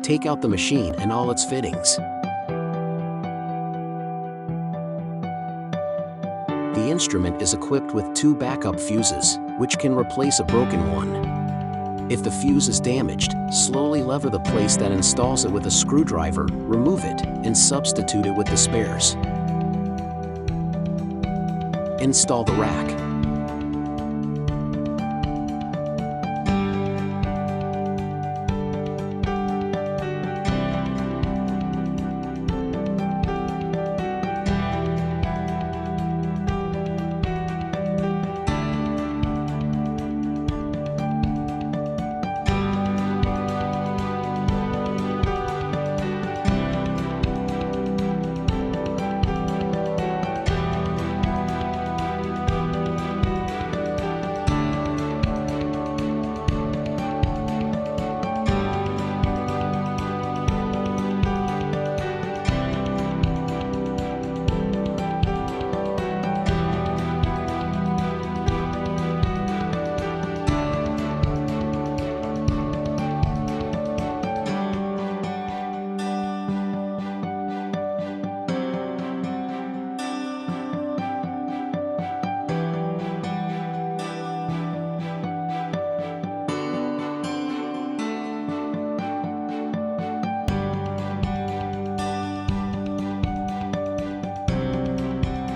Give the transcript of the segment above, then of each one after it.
take out the machine and all its fittings. The instrument is equipped with 2 backup fuses, which can replace a broken one. If the fuse is damaged, slowly lever the place that installs it with a screwdriver, remove it, and substitute it with the spares. Install the rack.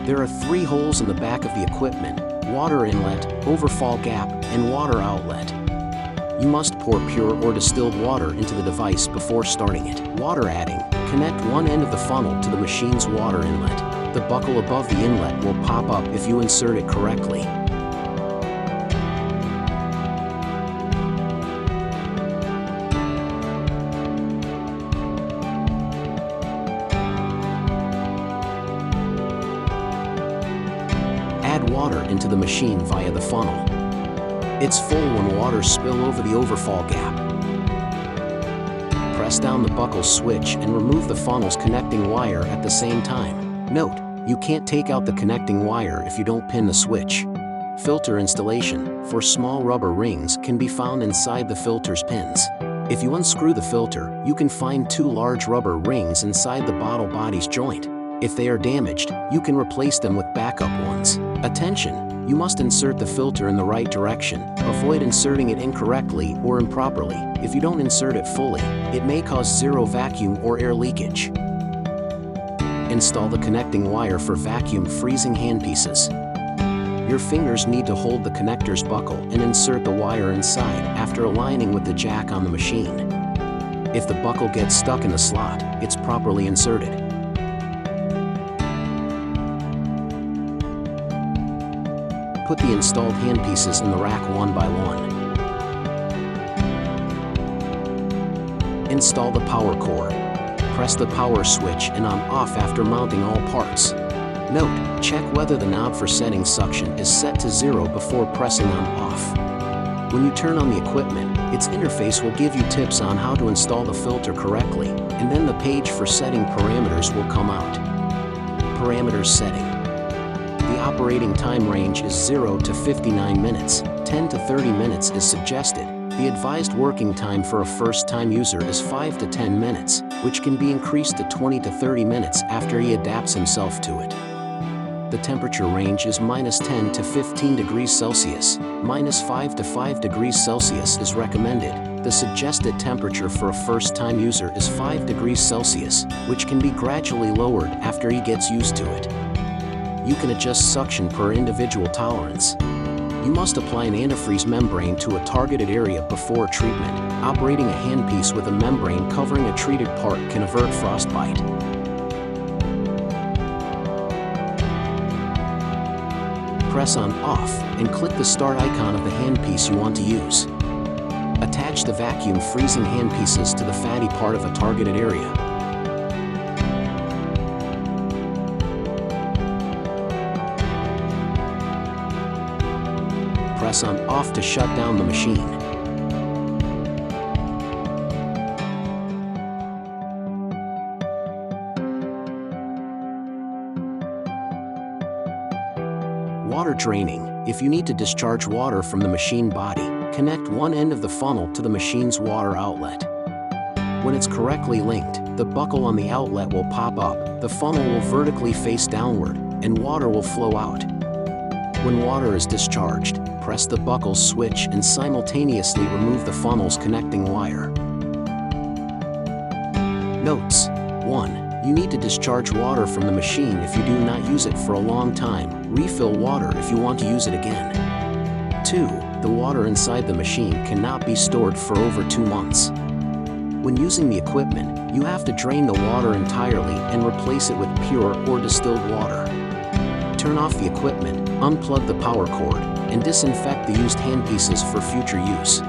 There are 3 holes in the back of the equipment: water inlet, overfall gap, and water outlet. You must pour pure or distilled water into the device before starting it. Water adding: connect one end of the funnel to the machine's water inlet. The buckle above the inlet will pop up if you insert it correctly. Add water into the machine via the funnel. It's full when waters spill over the overfall gap. Press down the buckle switch and remove the funnel's connecting wire at the same time. Note, you can't take out the connecting wire if you don't pin the switch. Filter installation for small rubber rings can be found inside the filter's pins. If you unscrew the filter, you can find 2 large rubber rings inside the bottle body's joint. If they are damaged, you can replace them with backup ones. Attention! You must insert the filter in the right direction. Avoid inserting it incorrectly or improperly. If you don't insert it fully, it may cause zero vacuum or air leakage. Install the connecting wire for vacuum freezing handpieces. Your fingers need to hold the connector's buckle and insert the wire inside after aligning with the jack on the machine. If the buckle gets stuck in the slot, it's properly inserted. Put the installed handpieces in the rack one by one. Install the power cord. Press the power switch and on/off after mounting all parts. Note, check whether the knob for setting suction is set to 0 before pressing on/off. When you turn on the equipment, its interface will give you tips on how to install the filter correctly, and then the page for setting parameters will come out. Parameters setting. The operating time range is 0 to 59 minutes, 10 to 30 minutes is suggested. The advised working time for a first-time user is 5 to 10 minutes, which can be increased to 20 to 30 minutes after he adapts himself to it. The temperature range is -10 to 15 degrees Celsius, -5 to 5 degrees Celsius is recommended. The suggested temperature for a first-time user is 5 degrees Celsius, which can be gradually lowered after he gets used to it. You can adjust suction per individual tolerance. You must apply an antifreeze membrane to a targeted area before treatment. Operating a handpiece with a membrane covering a treated part can avert frostbite. Press on/off and click the start icon of the handpiece you want to use. Attach the vacuum freezing handpieces to the fatty part of a targeted area. Press on/off to shut down the machine. Water draining. If you need to discharge water from the machine body, connect one end of the funnel to the machine's water outlet. When it's correctly linked, the buckle on the outlet will pop up, the funnel will vertically face downward, and water will flow out. When water is discharged, press the buckle switch and simultaneously remove the funnel's connecting wire. Notes: 1. You need to discharge water from the machine if you do not use it for a long time. Refill water if you want to use it again. 2. The water inside the machine cannot be stored for over 2 months. When using the equipment, you have to drain the water entirely and replace it with pure or distilled water. Turn off the equipment, unplug the power cord, and disinfect the used handpieces for future use.